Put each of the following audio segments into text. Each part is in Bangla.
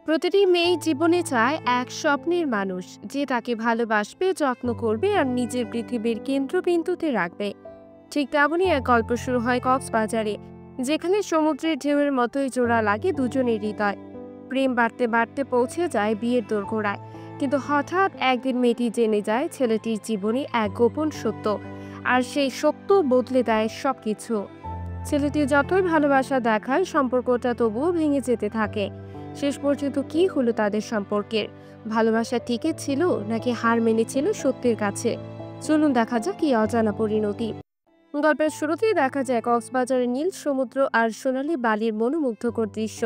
প্রতিটি মেয়েই জীবনে চায় এক স্বপ্নের মানুষ যে তাকে ভালোবাসবে, যত্ন করবে আর নিজের পৃথিবীর কেন্দ্রবিন্দুতে রাখবে। ঠিক তেমনই এক গল্প শুরু হয় কক্সবাজারে, যেখানে সমুদ্রের ঢেউয়ের মতোই জোড়া লাগে দুজনের হৃদয়। প্রেম বাড়তে বাড়তে পৌঁছে যায় বিয়ের দোরগোড়ায়। কিন্তু হঠাৎ একদিন মেয়েটি জেনে যায় ছেলেটির জীবনে এক গোপন সত্য, আর সেই সত্য বদলে দেয় সবকিছু। ছেলেটি যতই ভালোবাসা দেখায়, সম্পর্কটা তবুও ভেঙে যেতে থাকে। শেষ পর্যন্ত কি হলো তাদের সম্পর্কের? ভালোবাসা টিকে ছিল নাকি হার মেনেছিল সত্যের কাছে? চলুন দেখা যাক কি অজানা পরিণতি। গল্পের শুরুতেই দেখা যায় কক্সবাজারের নীল সমুদ্র আর সোনালী বালির মনোমুগ্ধকর দৃশ্য।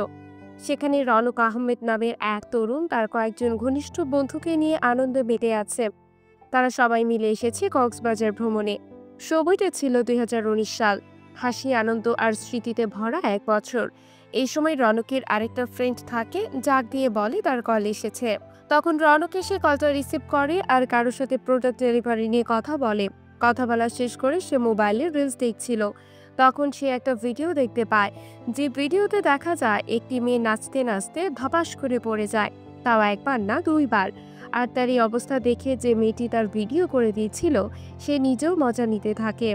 সেখানে রনক আহমেদ নামের এক তরুণ তার কয়েকজন ঘনিষ্ঠ বন্ধুকে নিয়ে আনন্দে মেতে আছে। তারা সবাই মিলে এসেছে কক্সবাজার ভ্রমণে। সময়টা ছিল 2019 সাল। হাসি, আনন্দ আর স্মৃতিতে ভরা এক বছর। এই সময় রনকের আরেকটা ফ্রেন্ড থাকে, যাক দিয়ে বলে তার কল এসেছে। তখন রনক এসে কলটা রিসিভ করে আর কারোর সাথে প্রোডাক্ট ডেলিভারি নিয়ে কথা বলে। কথা বলা শেষ করে সে মোবাইলে রিলস দেখছিল। তখন সে একটা ভিডিও দেখতে পায়, যে ভিডিওতে দেখা যায় একটি মেয়ে নাচতে নাচতে ধপাস করে পড়ে যায়, তাও একবার না দুইবার। আর তার এই অবস্থা দেখে যে মেয়েটি তার ভিডিও করে দিয়েছিল, সে নিজেও মজা নিতে থাকে।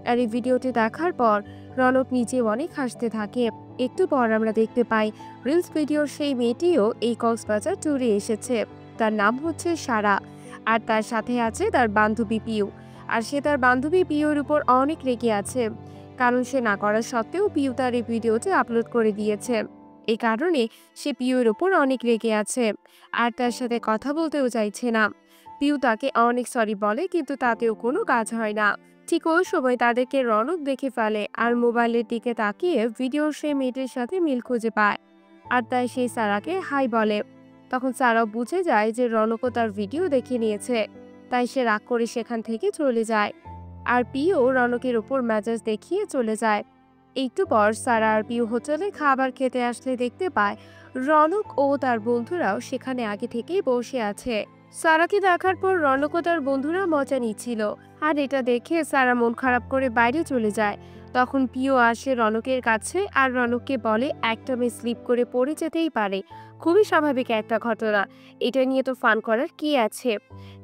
আর এই ভিডিওটি দেখার পর রনক নিজে অনেক হাসতে থাকে। একটু পর আমরা দেখতে পাই রিলস ভিডিওর সেই মেয়েটিও এই কক্সবাজার ট্যুরে এসেছে। তার নাম হচ্ছে সারা, আর তার সাথে আছে তার বান্ধবী পিউ। আর সে তার বান্ধবী পিউর উপর অনেক রেগে আছে, কারণ সে না করা সত্ত্বেও পিউ তার এই ভিডিওটি আপলোড করে দিয়েছে। এই কারণে সে পিউর উপর অনেক রেগে আছে, আর তার সাথে কথা বলতেও চাইছে না। পিউ তাকে অনেক সরি বলে, কিন্তু তাতেও কোনো কাজ হয় না। ঠিক ওই সময় তাদেরকে রনক দেখে ফেলে, আর মোবাইলের দিকে তাকিয়ে ভিডিওর সেই মেয়েটির সাথে মিল খুঁজে পায়। আর তাই সেই সারাকে হাই বলে। তখন সারাও বুঝে যায় যে রনকও তার ভিডিও দেখে নিয়েছে, তাই সে রাগ করে সেখান থেকে চলে যায়। আর পিও রনকের উপর মেজাজ দেখিয়ে চলে যায়। একটু পর সারা আর পিউ হোটেলে খাবার খেতে আসলে দেখতে পায় রনক ও তার বন্ধুরাও সেখানে আগে থেকেই বসে আছে। সারাকে দেখার পর রনক ও তার বন্ধুরা মজা নিচ্ছিল, আর এটা দেখে সারা মন খারাপ করে বাইরে চলে যায়। তখন পিও আসে রনকের কাছে আর রনককে বলে একটা মেয়ে স্লিপ করে পড়ে যেতেই পারে, খুবই স্বাভাবিক একটা ঘটনা, এটা নিয়ে তো ফান করার কি আছে,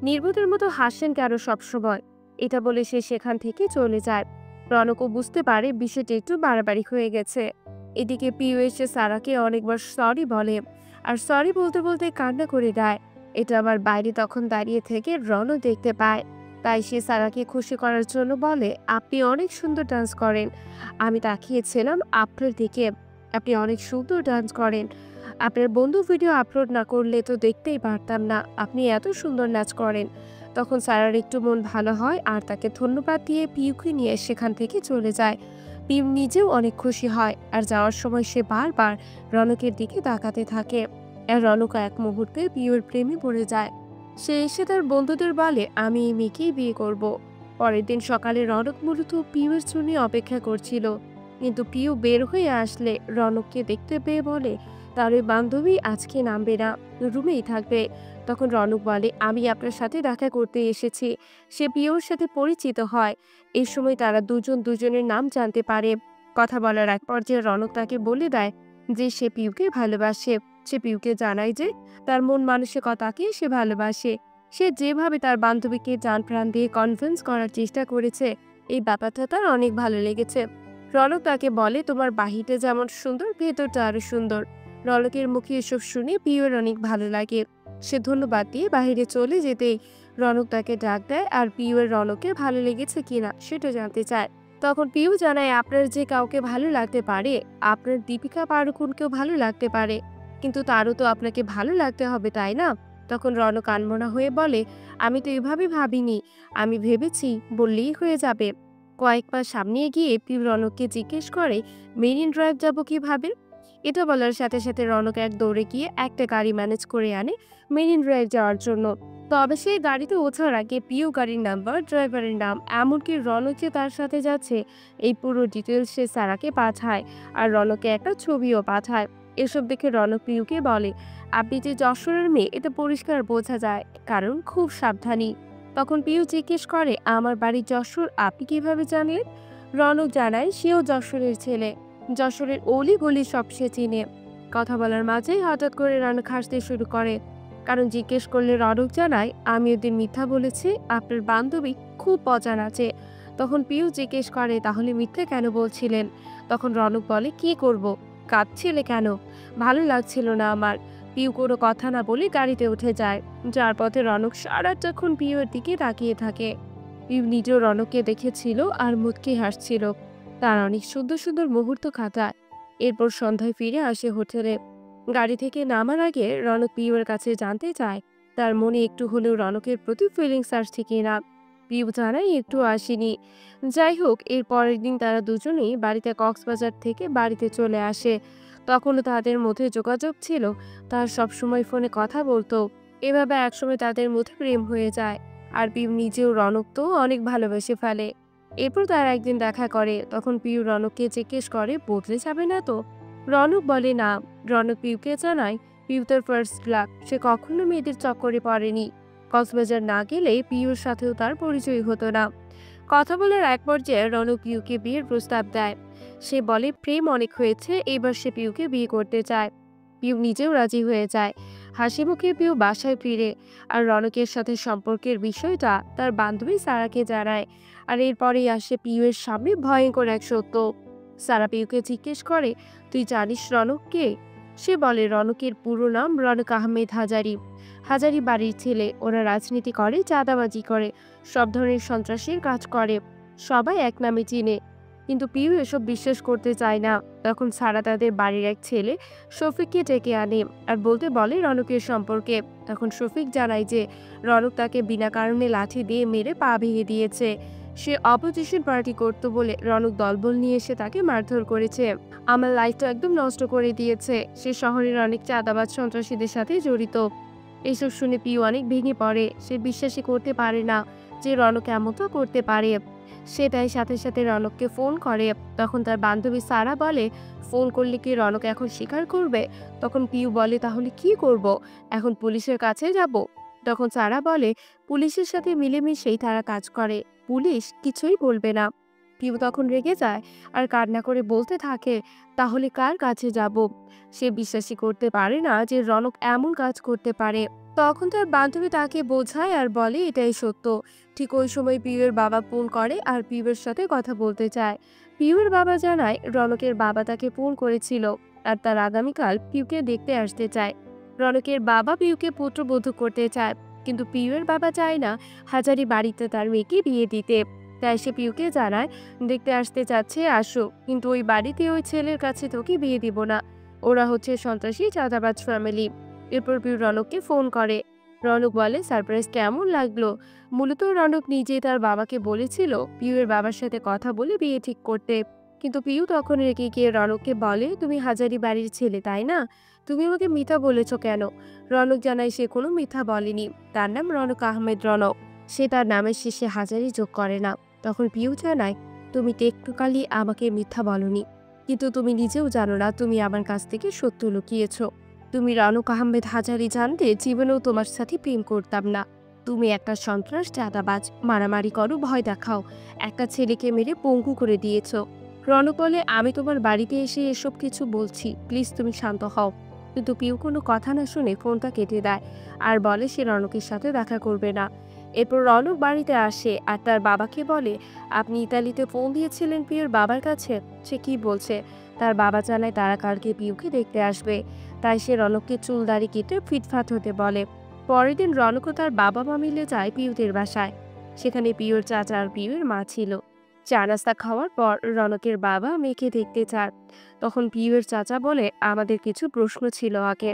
নির্বোধের মতো হাসেন কেন সবসময়। এটা বলে সে সেখান থেকে চলে যায়। রনকও বুঝতে পারে বিষয়টা একটু বাড়াবাড়ি হয়ে গেছে। এদিকে পিউ এসে সারাকে অনেকবার সরি বলে, আর সরি বলতে বলতে কান্না করে দেয়। এটা আবার বাইরে তখন দাঁড়িয়ে থেকে রনক দেখতে পায়। তাই সে সারাকে খুশি করার জন্য বলে, আপনি অনেক সুন্দর ডান্স করেন। আমি তাকিয়েছিলাম আপনার দিকে, আপনি অনেক সুন্দর ডান্স করেন। আপনার বন্ধু ভিডিও আপলোড না করলে তো দেখতেই পারতাম না, আপনি এত সুন্দর নাচ করেন। তখন সারার একটু মন ভালো হয়, আর তাকে ধন্যবাদ দিয়ে পিউকে নিয়ে সেখান থেকে চলে যায়। পিউ নিজেও অনেক খুশি হয়, আর যাওয়ার সময় সে বারবার রনকের দিকে তাকাতে থাকে। আর রনক এক মুহূর্তে পিউর প্রেমে পড়ে যায়। সে এসে তার বন্ধুদের বলে, আমি এই মেয়েকেই বিয়ে করব। পরের দিন সকালে রনক মূলত পিউর জন্য অপেক্ষা করছিল, কিন্তু পিউ বের হয়ে আসলে রনককে দেখতে পেয়ে বলে তার ওই বান্ধবী আজকে নামবে না, রুমেই থাকবে। তখন রনক বলে, আমি আপনার সাথে দেখা করতে এসেছি। সে পিউর সাথে পরিচিত হয়। এই সময় তারা দুজন দুজনের নাম জানতে পারে। কথা বলার এক পর্যায়ে রনক তাকে বলে দেয় যে সে পিউকে ভালোবাসে। সে পিউকে জানায় যে তার মন মানসিকতাকে সে ভালোবাসে। সে যেভাবে তার বান্ধবীকে জান প্রাণ দিয়ে কনভিন্স করার চেষ্টা করেছে, এই ব্যাপারটা তার অনেক ভালো লেগেছে। রনক তাকে বলে, তোমার বাহিরটা যেমন সুন্দর, ভেতরটা আরো সুন্দর। রনকের মুখে এসব শুনে পিউর অনেক ভালো লাগে। সে ধন্যবাদ দিয়ে বাহিরে চলে যেতেই রনক তাকে ডাক দেয়, আর পিউয়ের রনকের ভালো লেগেছে কিনা সেটা জানতে চায়। তখন পিউ জানায়, আপনার যে কাউকে ভালো লাগতে পারে, আপনার দীপিকা পাড়ুকোনকেও ভালো লাগতে পারে, কিন্তু তারও তো আপনাকে ভালো লাগতে হবে, তাই না? তখন রনক আনমনা হয়ে বলে, আমি তো এভাবে ভাবিনি, আমি ভেবেছি বললেই হয়ে যাবে। কয়েক পা সামনে গিয়ে পিউ রনককে জিজ্ঞেস করে, মেরিন ড্রাইভ যাবো কিভাবে? এটা বলার সাথে সাথে রনক এক দৌড়ে গিয়ে একটা গাড়ি ম্যানেজ করে আনে মেরিন ড্রাইভ যাওয়ার জন্য। তবে সেই গাড়িতে ওঠার আগে পিউ গাড়ির নাম্বার, ড্রাইভারের নাম, এমনকি রনক যে তার সাথে যাচ্ছে এই পুরো ডিটেলস সে সারাকে পাঠায়, আর রনককে একটা ছবিও পাঠায়। এসব দেখে রনক পিউকে বলে, আপনি যে যশোরের মেয়ে এটা পরিষ্কার বোঝা যায়, কারণ খুব সাবধানী। তখন পিউ জিজ্ঞেস করে, আমার বাড়ি যশোর, আপনি কিভাবে জানলেন? রনক জানায় সেও যশোরের ছেলে, যশোরের অলি গলি সব সে চিনে। কথা বলার মাঝেই হঠাৎ করে রনক হাসতে শুরু করে। কারণ জিজ্ঞেস করলে রনক জানায়, আমি ওদের মিথ্যা বলেছি, আপনার বান্ধবী খুব মজা নাচে। তখন পিউ জিজ্ঞেস করে, তাহলে মিথ্যে কেন বলছিলেন? তখন রনক বলে, কি করব, কাঁদছিলে কেন? ভালো লাগছিল না আমার। পিউ কোনো কথা না বলে গাড়িতে উঠে যায়। যার পথে রনক সারাটাক্ষণ পিউয়ের দিকে তাকিয়ে থাকে। পিউ নিজেও রনককে দেখেছিল আর মুচকি হাসছিল। তার অনেক সুন্দর সুন্দর মুহূর্ত কাটায়। এরপর সন্ধ্যায় ফিরে আসে হোটেলে। গাড়ি থেকে নামার আগে রনক পিউয়ের কাছে জানতে চায় তার মনে একটু হলেও রনকের প্রতি ফিলিংস আসছে কিনা। পিউ জানায় একটু আসেনি। যাই হোক, এর পরের দিন তারা দুজনেই বাড়িতে কক্সবাজার থেকে বাড়িতে চলে আসে। তখনও তাদের মধ্যে যোগাযোগ ছিল, তার সবসময় ফোনে কথা বলতো। এভাবে একসময় তাদের মধ্যে প্রেম হয়ে যায়। আর পিউ নিজেও রনক তো অনেক ভালোবেসে ফেলে। এরপর তারা একদিন দেখা করে। তখন পিউ রনককে জিজ্ঞেস করে, বদলে যাবে না তো? রনক বলে না। রনক পিউকে জানায়, পিউ তার ফার্স্ট লাভ, সে কখনো মেয়েদের চক্করে পড়েনি। কক্সবাজার না গেলে পিউর সাথেও তার পরিচয় হতো না। কথা বলার এক পর্যায়ে রনক পিউকে বিয়ের প্রস্তাব দেয়। সে বলে প্রেম অনেক হয়েছে, এবার সে পিউকে বিয়ে করতে চায়। পিউ নিজেও রাজি হয়ে যায়। হাসি মুখে পিউ বাসায় ফিরে আর রনকের সাথে সম্পর্কের বিষয়টা তার বান্ধবী সারাকে জানায়। আর এরপরেই আসে পিউয়ের সামনে ভয়ঙ্কর এক সত্য। সারা পিউকে জিজ্ঞেস করে, তুই জানিস রনক কে? সে বলে, রনকের পুরো নাম রনক আহমেদ হাজারি। হাজারি বাড়ির ছেলে। ওরা রাজনীতি করে, চাঁদাবাজি করে, সব ধরনের সন্ত্রাসীর কাজ করে। সবাই এক নামে চিনে। কিন্তু পিউ এসব বিশ্বাস করতে চায় না। তখন সারা তাদের বাড়ির এক ছেলে শফিককে ডেকে আনে আর বলতে বলে রনকের সম্পর্কে। তখন শফিক জানায় যে রনক তাকে বিনা কারণে লাঠি দিয়ে মেরে পা ভেঙে দিয়েছে। সে অপোজিশন পার্টি করতো বলে রনক দলবল নিয়ে এসে তাকে মারধর করেছে। আমার লাইফটা একদম নষ্ট করে দিয়েছে। সে শহরের অনেক চাঁদাবাজ সন্ত্রাসীদের সাথে জড়িত। এসব শুনে পিউ অনেক ভেঙে পড়ে। সে বিশ্বাসই করতে পারে না যে রনক এমনটা করতে পারে। সেটাই সাথে সাথে রনককে ফোন করে। তখন তার বান্ধবী সারা বলে, ফোন করলে কি রনক এখন স্বীকার করবে? তখন পিউ বলে, তাহলে কি করব? এখন পুলিশের কাছে যাব? তখন সারা বলে, পুলিশের সাথে মিলেমিশেই তারা কাজ করে, পুলিশ কিছুই বলবে না। পিউ তখন রেগে যায় আর কান্না করে বলতে থাকে, তাহলে কার কাছে যাব? সে বিশ্বাসই করতে পারে না যে রনক এমন কাজ করতে পারে। তখন তার বান্ধবী তাকে বোঝায় আর বলে এটাই সত্য। ঠিক ওই সময় পিউয়ের বাবা ফোন করে আর পিউয়ের সাথে কথা বলতে চায়। পিউয়ের বাবা জানায় রনকের বাবা তাকে ফোন করেছিল আর তার আগামীকাল পিউকে দেখতে আসতে চায়। রনকের বাবা পিউকে পুত্রবধূ করতে চায়, কিন্তু পিউয়ের বাবা চায় না হাজারি বাড়িতে তার মেয়েকে বিয়ে দিতে। তাই সে পিউকে জানায়, দেখতে আসতে চাচ্ছে আসো, কিন্তু ওই বাড়িতে ওই ছেলের কাছে তোকে বিয়ে দিব না। ওরা হচ্ছে সন্ত্রাসী চাঁদাবাজ ফ্যামিলি। এরপর পিউ রনককে ফোন করে। রনক বলে সারপ্রাইজ কেমন লাগলো। মূলত রনক নিজে তার বাবাকে বলেছিল পিউয়ের বাবার সাথে কথা বলে বিয়ে ঠিক করতে। কিন্তু পিউ তখন রেগে গিয়ে রনককে বলে, তুমি হাজারি বাড়ির ছেলে তাই না? তুমি আমাকে মিথ্যা বলেছ কেন? রনক জানায় সে কোনো মিথ্যা বলেনি। তার নাম রনক আহমেদ রনক। সে তার নামের শেষে হাজারি যোগ করে না। তখন পিউ জানায়, তুমি টেকনিক্যালি আমাকে মিথ্যা বলনি, কিন্তু তুমি নিজেও জানো না তুমি আমার কাছ থেকে সত্য লুকিয়েছ। তুমি রনক আহমেদ হাজারি জানতে জীবনেও তোমার সাথে প্রেম করতাম না। তুমি একটা সন্ত্রাস, চাঁদাবাজ, মারামারি করো, ভয় দেখাও, একটা ছেলেকে মেরে পঙ্গু করে দিয়েছ। রনক বলে, আমি তোমার বাড়িতে এসে এসব কিছু বলছি, প্লিজ তুমি শান্ত হও। কিন্তু পিউ কোনো কথা না শুনে ফোনটা কেটে দেয় আর বলে সে রনকের সাথে দেখা করবে না। এরপর রনক বাড়িতে আসে আর তার বাবাকে বলে, আপনি ইতালিতে ফোন দিয়েছিলেন পিউর বাবার কাছে, সে কি বলছে? তার বাবা জানায় তারা কালকে পিউকে দেখতে আসবে। তাই সে রনককে চুল দাড়ি কেটে ফিটফাট হতে বলে। পরের দিন রনক ও তার বাবা মা মিলে যায় পিউদের বাসায়। সেখানে পিউর চাচা আর পিউর মা ছিল। চা নাস্তা খাওয়ার পর রনকের বাবা মেয়েকে দেখতে চায়। তখন পিউয়ের চাচা বলে, আমাদের কিছু প্রশ্ন ছিল আগে।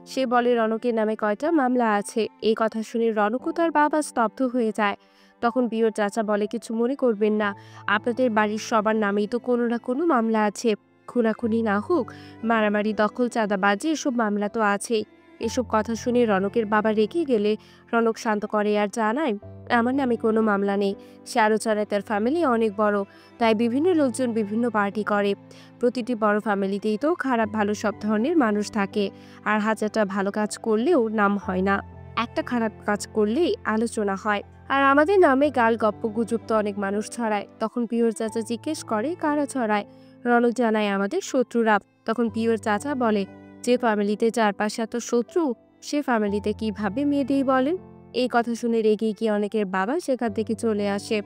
সে বলে রনকের নামে কয়টা মামলা আছে। এই কথা শুনে রনক ও তার বাবা স্তব্ধ হয়ে যায়। তখন পিউর চাচা বলে, কিছু মনে করবেন না, আপনাদের বাড়ির সবার নামেই তো কোনো না কোনো মামলা আছে। খুনাখুনি না হোক, মারামারি, দখল, চাঁদাবাজি, এসব মামলা তো আছেই। এসব কথা শুনে রনকের বাবা রেগে গেলে রনক শান্ত করে আর জানায়, আমার নামে কোনো মামলা নেই। সে আরও জানায় তার ফ্যামিলি অনেক বড়, তাই বিভিন্ন লোকজন বিভিন্ন পার্টি করে। প্রতিটি বড় ফ্যামিলিতেই তো খারাপ ভালো সব ধরনের মানুষ থাকে, আর হাজারটা ভালো কাজ করলেও নাম হয় না, একটা খারাপ কাজ করলেই আলোচনা হয়। আর আমাদের নামে গাল গপ্প গুজব তো অনেক মানুষ ছড়ায়। তখন পিওর চাচা জিজ্ঞেস করে, কারা ছড়ায়? রনক জানায়, আমাদের শত্রুরা। তখন পিওর চাচা বলে, যে ফ্যামিলিতে চারপাশে এত শত্রু, সে ফ্যামিলিতে কিভাবে মেয়ে দিই বলেন? এই কথা শুনে রেগে গিয়ে অনেকের বাবা সেখান থেকে চলে আসে।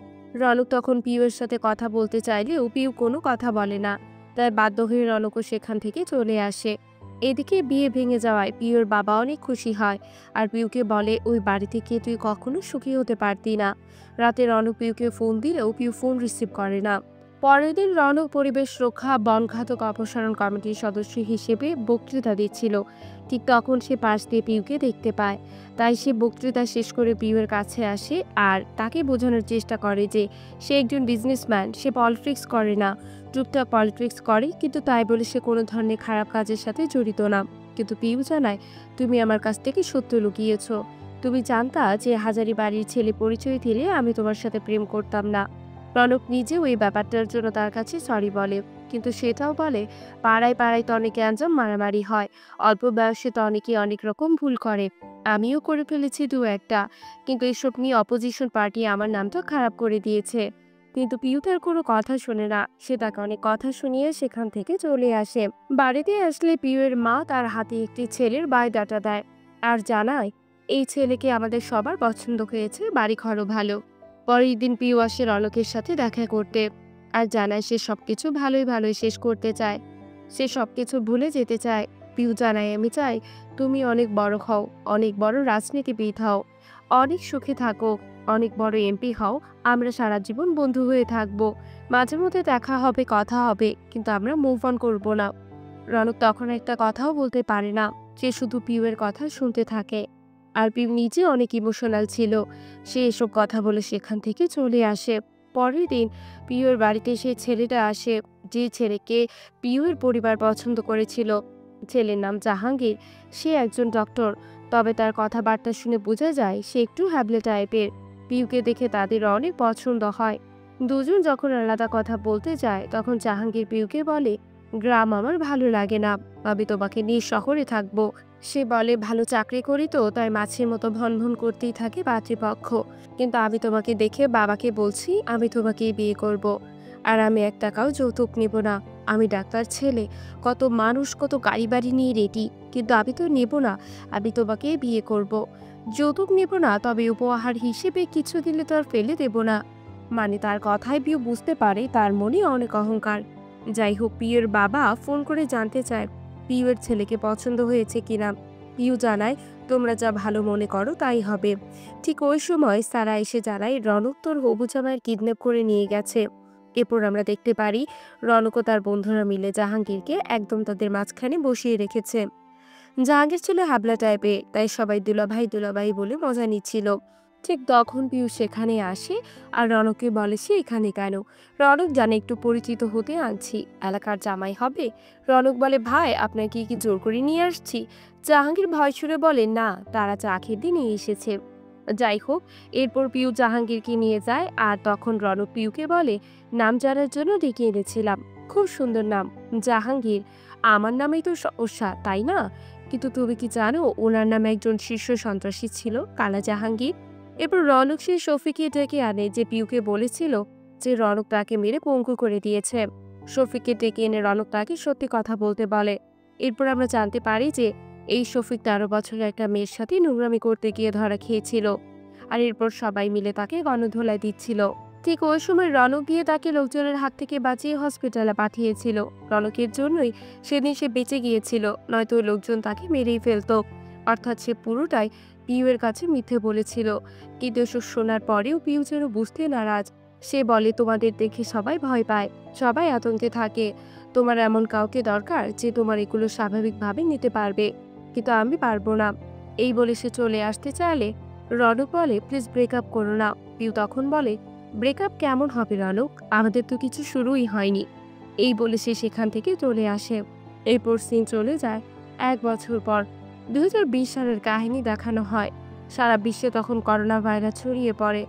রনক তখন পিউয়ের সাথে কথা বলতে চাইলেও পিউ কোনো কথা বলে না। তাই বাধ্য হয়ে রনকও সেখান থেকে চলে আসে। এদিকে বিয়ে ভেঙে যাওয়ায় পিউর বাবা অনেক খুশি হয়, আর পিউকে বলে ওই বাড়ি থেকে তুই কখনো সুখী হতে পারতি না। রাতে রনক পিউকে ফোন দিলেও পিউ ফোন রিসিভ করে না। পরের দিন রনক পরিবেশ রক্ষা বনঘাতক অপসারণ কমিটির সদস্য হিসেবে বক্তৃতা দিচ্ছিল। ঠিক তখন সে পাশ দিয়ে পিউকে দেখতে পায়। তাই সে বক্তৃতা শেষ করে পিউয়ের কাছে আসে আর তাকে বোঝানোর চেষ্টা করে যে সে একজন বিজনেসম্যান, সে পলিটিক্স করে না। টুকটাক পলিটিক্স করে, কিন্তু তাই বলে সে কোনো ধরনের খারাপ কাজের সাথে জড়িত না। কিন্তু পিউ জানায়, তুমি আমার কাছ থেকে সত্য লুকিয়েছ। তুমি জানতা যে হাজারি বাড়ির ছেলে পরিচয় দিলে আমি তোমার সাথে প্রেম করতাম না। রনক নিজেও এই ব্যাপারটার জন্য তার কাছে সরি বলে, কিন্তু সেটাও বলে পাড়ায় পাড়ায় তো অনেকে আঞ্জাম মারামারি হয়, অল্প বয়সে তো অনেকে অনেক রকম ভুল করে, আমিও করে ফেলেছি দু একটা, কিন্তু এসব নিয়ে অপোজিশন পার্টি আমার নামটা খারাপ করে দিয়েছে। কিন্তু পিউ তার কোনো কথা শোনে না। সে তাকে অনেক কথা শুনিয়ে সেখান থেকে চলে আসে। বাড়িতে আসলে পিউয়ের মা তার হাতে একটি ছেলের বায়োডাটা দেয় আর জানায়, এই ছেলেকে আমাদের সবার পছন্দ হয়েছে, বাড়ি ঘরও ভালো। পরের দিন পিউ আসে রনকের সাথে দেখা করতে আর জানায় সে সবকিছু ভালোই ভালোই শেষ করতে চায়, সে সবকিছু ভুলে যেতে চায়। পিউ জানায়, আমি চাই তুমি অনেক বড় হও, অনেক বড় রাজনীতিবিদ হও, অনেক সুখে থাকো, অনেক বড় এমপি হও, আমরা সারা জীবন বন্ধু হয়ে থাকবো, মাঝে মধ্যে দেখা হবে, কথা হবে, কিন্তু আমরা মুভ অন করবো না। রনক তখন একটা কথাও বলতে পারে না, সে শুধু পিউয়ের কথা শুনতে থাকে। আর পিউ নিজে অনেক ইমোশনাল ছিল। সে এসব কথা বলে সেখান থেকে চলে আসে। পরের দিন পিউয়ের বাড়িতে সেই ছেলেটা আসে, যে ছেলেকে পিউয়ের পরিবার পছন্দ করেছিল। ছেলের নাম জাহাঙ্গীর। সে একজন ডক্টর, তবে তার কথাবার্তা শুনে বোঝা যায় সে একটু হ্যাবলে টাইপের। পিউকে দেখে তাদের অনেক পছন্দ হয়। দুজন যখন আলাদা কথা বলতে যায় তখন জাহাঙ্গীর পিউকে বলে, গ্রাম আমার ভালো লাগে না, আমি তোমাকে নিয়ে শহরে থাকবো। সে বলে, ভালো চাকরি করি তো, তাই মাছের মতো ভনভন করতেই থাকে পাত্রীপক্ষ, কিন্তু আমি তোমাকে দেখে বাবাকে বলছি আমি তোমাকেই বিয়ে করব। আর আমি এক টাকাও যৌতুক নেব না। আমি ডাক্তার ছেলে, কত মানুষ কত গাড়ি বাড়ি নিয়ে রেডি, কিন্তু আমি তো নেব না, আমি তোমাকেই বিয়ে করব। যৌতুক নেব না, তবে উপহার হিসেবে কিছু দিলে তো আর ফেলে দেব না। মানে তার কথায় পিউ বুঝতে পারে তার মনে অনেক অহংকার। যাই হোক, পিউয়ের বাবা ফোন করে জানতে চায় পিউয়ের ছেলেকে পছন্দ হয়েছে কিনা। পিউ জানায়, তোমরা যা ভালো মনে করো তাই হবে। ঠিক ওই সময় সারা এসে জানায় রনক তোর হবু জামাইয়ের কিডন্যাপ করে নিয়ে গেছে। এরপর আমরা দেখতে পারি রনক ও তার বন্ধুরা মিলে জাহাঙ্গীরকে একদম তাদের মাঝখানে বসিয়ে রেখেছে। জাহাঙ্গীর ছিল হাবলা টাইপের, তাই সবাই দুলাভাই বলে মজা নিচ্ছিল। ঠিক তখন পিউ সেখানে আসে আর রনককে বলে সে এখানে কেন। রনক জানে একটু পরিচিত হতে আনছি, এলাকার জামাই হবে। রনক বলে, ভাই আপনার কি জোর করে নিয়ে আসছি? জাহাঙ্গীর ভয় সুরে বলে, না, তারা চা খেতে নিয়ে এসেছে। যাই হোক, এরপর পিউ জাহাঙ্গীরকে নিয়ে যায় আর তখন রনক পিউকে বলে, নাম জানার জন্য ডেকে এনেছিলাম, খুব সুন্দর নাম জাহাঙ্গীর, আমার নামেই তো সমস্যা তাই না? কিন্তু তুমি কি জানো ওনার নামে একজন শীর্ষ সন্ত্রাসী ছিল, কালা জাহাঙ্গীর। এরপর রনক সেই শফিককে ডেকে আনে যে পিউকে বলেছিল যে রনক তাকে মেরে পঙ্গু করে দিয়েছে। শফিককে ডেকে এনে রনক তাকে সত্যি কথা বলতে বলে। এরপর আমরা জানতে পারি যে এই শফিক 13 বছরের একটা মেয়ের সাথে নোংরামি করতে গিয়ে ধরা খেয়েছিল, আর এরপর সবাই মিলে তাকে গণধোলাই দিচ্ছিল। ঠিক ওই সময় রনক গিয়ে তাকে লোকজনের হাত থেকে বাঁচিয়ে হসপিটালে পাঠিয়েছিল। রনকের জন্যই সেদিন সে বেঁচে গিয়েছিল, নয়তো লোকজন তাকে মেরেই ফেলতো। অর্থাৎ সে পুরোটাই পিউয়ের কাছে মিথ্যে বলেছিল। কিন্তু এসব শোনার পরেও পিউ যেন বুঝতে নারাজ। সে বলে, তোমাদের দেখে সবাই ভয় পায়, সবাই আতঙ্কে থাকে, তোমার এমন কাউকে দরকার যে তোমার এগুলো স্বাভাবিকভাবে নিতে পারবে, কিন্তু আমি পারবো না। এই বলে সে চলে আসতে চাইলে রনক বলে, প্লিজ ব্রেকআপ করো না। পিউ তখন বলে, ব্রেকআপ কেমন হবে রনক, আমাদের তো কিছু শুরুই হয়নি। এই বলে সে সেখান থেকে চলে আসে। এরপর সিন চলে যায় 1 বছর পর। 2020 সালের কাহিনী দেখানো হয়। সারা বিশ্বে তখন করোনা ভাইরাস ছড়িয়ে পড়ে।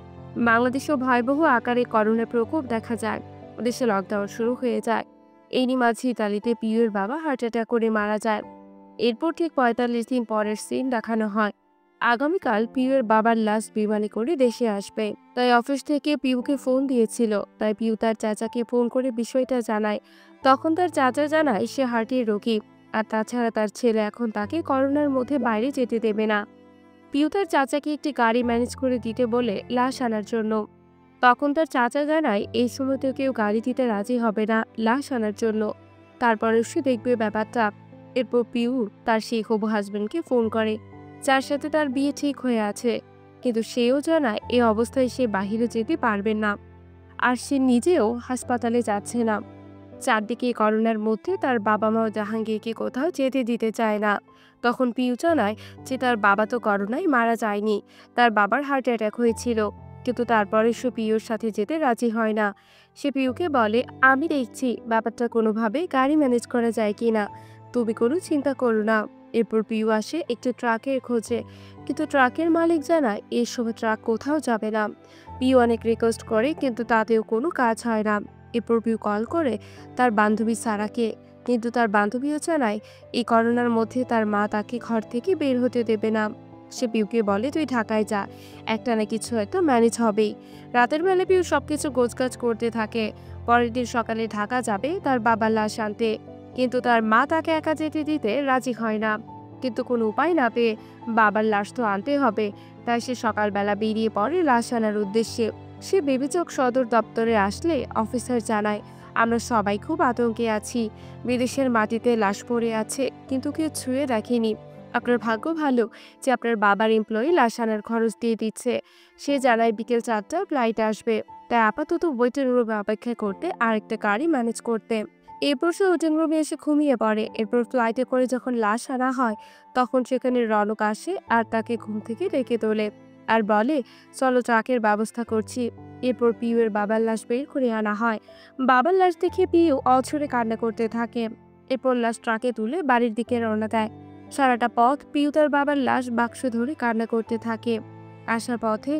বাংলাদেশেও ভয়াবহ আকারে করোনার প্রকোপ দেখা যায়। দেশে লকডাউন শুরু হয়ে যায়। এরই মাঝে ইতালিতে পিউয়ের বাবা হার্ট অ্যাটাক করে মারা যায়। এরপর ঠিক 45 দিন পরের সিন দেখানো হয়। আগামীকাল পিউয়ের বাবার লাশ বিমানে করে দেশে আসবে, তাই অফিস থেকে পিউকে ফোন দিয়েছিল। তাই পিউ তার চাচাকে ফোন করে বিষয়টা জানায়। তখন তার চাচা জানায় সে হার্টের রোগী আর তাছাড়া তার ছেলে এখন তাকে করোনার মধ্যে বাইরে যেতে দেবে না। পিউ তার চাচাকে একটি গাড়ি ম্যানেজ করে দিতে বলে লাশ আনার জন্য। তখন তার চাচা জানায় এই সময়তেও কেউ গাড়ি দিতে রাজি হবে না লাশ আনার জন্য। তারপরে সে দেখবে ব্যাপারটা। এরপর পিউ তার সেই হবু হাজবেন্ডকে ফোন করে, যার সাথে তার বিয়ে ঠিক হয়ে আছে, কিন্তু সেও জানায় এই অবস্থায় সে বাহিরে যেতে পারবে না, আর সে নিজেও হাসপাতালে যাচ্ছে না। চারদিকে করোনার মধ্যে তার বাবা মাও জাহাঙ্গীরকে কোথাও যেতে দিতে চায় না। তখন পিউ জানায় যে তার বাবা তো করোনায় মারা যায়নি, তার বাবার হার্ট অ্যাটাক হয়েছিল, কিন্তু তারপরে সে পিউর সাথে যেতে রাজি হয় না। সে পিউকে বলে, আমি দেখছি ব্যাপারটা কোনোভাবে গাড়ি ম্যানেজ করা যায় কিনা, তুমি কোনো চিন্তা করো না। এরপর পিউ আসে একটি ট্রাকের খোঁজে, কিন্তু ট্রাকের মালিক জানায় এই সময় ট্রাক কোথাও যাবে না। পিউ অনেক রিকোয়েস্ট করে, কিন্তু তাতেও কোনো কাজ হয় না। এরপর পিউ কল করে তার বান্ধবী সারাকে, কিন্তু তার বান্ধবীও জানায় এই করোনার মধ্যে তার মা তাকে ঘর থেকে বের হতে দেবে না। সে পিউকে বলে, তুই ঢাকায় যা, একটা না কিছু হয়তো ম্যানেজ হবেই। রাতের বেলা পিউ সবকিছু গোছগাছ করতে থাকে। পরের দিন সকালে ঢাকা যাবে তার বাবার লাশ আনতে, কিন্তু তার মা তাকে একা যেতে দিতে রাজি হয় না। কিন্তু কোনো উপায় না পেয়ে বাবার লাশ তো আনতে হবে, তাই সে সকালবেলা বেরিয়ে পড়ে লাশ আনার উদ্দেশ্যে। সে বিবেচক সদর দপ্তরে আসলে অফিসার জানায়, আমরা সবাই খুব আতঙ্কে আছি, বিদেশের মাটিতে লাশ পড়ে আছে, কিন্তু কেউ ছুঁয়ে দেখেনি। আপনার ভাগ্য ভালো যে আপনার বাবার এমপ্লয়ি লাশ আনার খরচ দিয়ে দিচ্ছে। সে জানায় বিকেল 4টার ফ্লাইট আসবে, তাই আপাতত ওয়েটিং রুমে অপেক্ষা করতে আরেকটা গাড়ি ম্যানেজ করতে। এরপর সে ওয়েটিং রুমে এসে ঘুমিয়ে পড়ে। এরপর ফ্লাইটে করে যখন লাশ আনা হয়, তখন সেখানে রনক আসে আর তাকে ঘুম থেকে ডেকে তোলে আর বলে, চলো ট্রাকের ব্যবস্থা করছি। এরপর পিউ এর বাবার লাশ বের করে আনা হয়। বাবার লাশ দেখে পিউ অঝরে কান্না করতে থাকে। এরপর লাশ ট্রাকে তুলে বাড়ির দিকে রওনা দেয়। সারাটা পথ পিউ তার বাবার লাশ বাক্স ধরে কান্না করতে থাকে। আসার পথে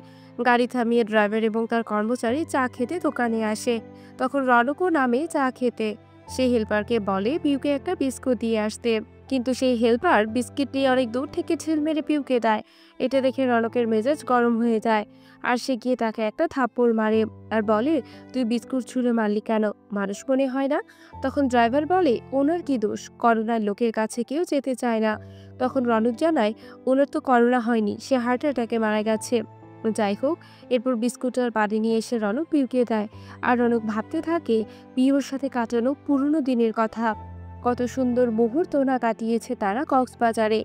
গাড়ি থামিয়ে ড্রাইভার এবং তার কর্মচারী চা খেতে দোকানে আসে। তখন রনকও নামে চা খেতে। সে হেল্পারকে বলে পিউকে একটা বিস্কুট দিয়ে আসতে, কিন্তু সেই হেল্পার বিস্কিট নিয়ে অনেক দূর থেকে ঢিল মেরে পিউকে দেয়। এটা দেখে রনকের মেজাজ গরম হয়ে যায়, আর সে গিয়ে তাকে একটা থাপ্পড় মারে আর বলে, তুই বিস্কুট ছুঁড়ে মারলি কেন, মানুষ মনে হয় না? তখন ড্রাইভার বলে, ওনার কি দোষ, করোনার লোকের কাছে কেউ যেতে চায় না। তখন রনক জানায়, ওনার তো করোনা হয়নি, সে হার্ট অ্যাটাকে মারা গেছে। যাই হোক, এরপর বিস্কুট আর পানি নিয়ে এসে রনক পিউকে দেয়, আর রনক ভাবতে থাকে পিউর সাথে কাটানো পুরনো দিনের কথা, কত সুন্দর মুহূর্ত না কাটিয়েছে তারা কক্সবাজারে।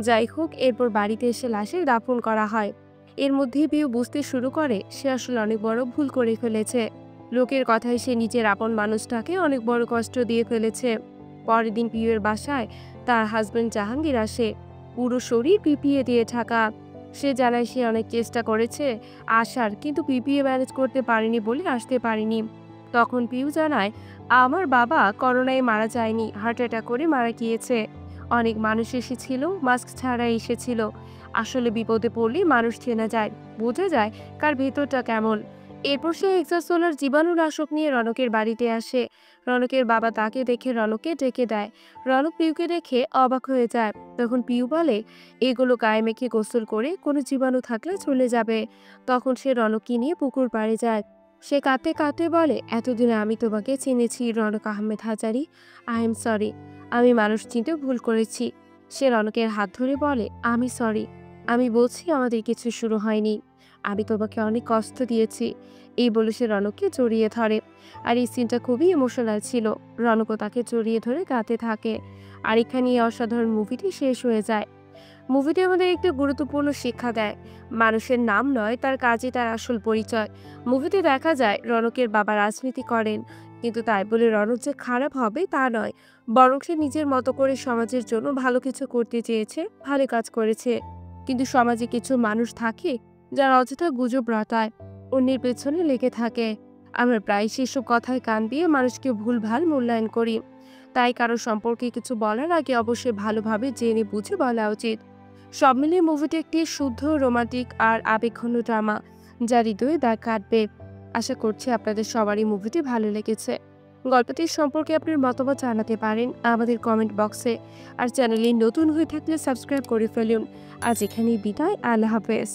যাই হোক, এরপর বাড়িতে এসে লাশে দাফন করা হয়। এর মধ্যে পিউ বুঝতে শুরু করে সে আসলে অনেক বড় ভুল করে ফেলেছে। লোকের কথায় সে নিজের আপন মানুষটাকে অনেক বড় কষ্ট দিয়ে ফেলেছে। পরের দিন পিউয়ের বাসায় তার হাজবেন্ড জাহাঙ্গীর আসে, পুরো শরীর পিপিয়ে দিয়ে ঢাকা। সে জানায় সে অনেক চেষ্টা করেছে আসার, কিন্তু পিপিএ ম্যানেজ করতে পারেনি বলে আসতে পারেনি। তখন পিউ জানায়, আমার বাবা করোনায় মারা যায়নি, হার্ট অ্যাটাক করে মারা গিয়েছে। অনেক মানুষ এসেছিল, মাস্ক ছাড়া এসেছিল। আসলে বিপদে পড়লে মানুষ চেনা যায়, বোঝা যায় কার ভেতরটা কেমন। এরপর সে এক্সাসোলার জীবাণুনাশক নিয়ে রনকের বাড়িতে আসে। রনকের বাবা তাকে দেখে রনককে ডেকে দেয়। রনক পিউকে দেখে অবাক হয়ে যায়। তখন পিউ বলে, এগুলো গায়ে মেখে গোসল করে কোনো জীবাণু থাকলে চলে যাবে। তখন সে রনককে নিয়ে পুকুর পাড়ে যায়। সে কাঁদতে কাঁদতে বলে, এতদিনে আমি তোমাকে চিনেছি রনক আহমেদ হাজারি, আই এম সরি, আমি মানুষ চিনতে ভুল করেছি। সে রনকের হাত ধরে বলে, আমি সরি, আমি বলছি আমাদের কিছু শুরু হয়নি, আমি তোমাকে অনেক কষ্ট দিয়েছি। এই বলে সে রনককে জড়িয়ে ধরে, আর এই সিনটা খুবই ইমোশনাল ছিল। রনকও তাকে জড়িয়ে ধরে কাঁদতে থাকে। আর এখানে এই অসাধারণ মুভিটি শেষ হয়ে যায়। মুভিটি আমাদের একটি গুরুত্বপূর্ণ শিক্ষা দেয়, মানুষের নাম নয় তার কাজই তার আসল পরিচয়। মুভিতে দেখা যায় রনকের বাবা রাজনীতি করেন, কিন্তু তাই বলে রনক যে খারাপ হবে তা নয়, বরং সে নিজের মতো করে সমাজের জন্য ভালো কিছু করতে চেয়েছে, ভালো কাজ করেছে। কিন্তু সমাজে কিছু মানুষ থাকে যারা অযথা গুজব রটায়, অন্যের পেছনে লেগে থাকে। আমরা প্রায় সেসব কথায় কান দিয়ে মানুষকে ভুলভাল মূল্যায়ন করি। তাই কারো সম্পর্কে কিছু বলার আগে অবশ্যই ভালোভাবে জেনে বুঝে বলা উচিত। সব মিলিয়ে মুভিটি একটি শুদ্ধ রোমান্টিক আর আবেগঘন ড্রামা, যা হৃদয়ে দাগ কাটবে। আশা করছি আপনাদের সবারই মুভিটি ভালো লেগেছে। গল্পটির সম্পর্কে আপনার মতামত জানাতে পারেন আমাদের কমেন্ট বক্সে। আর চ্যানেলে নতুন হয়ে থাকলে সাবস্ক্রাইব করে ফেলুন। আজ এখানেই বিদায়, আল্লাহ হাফেজ।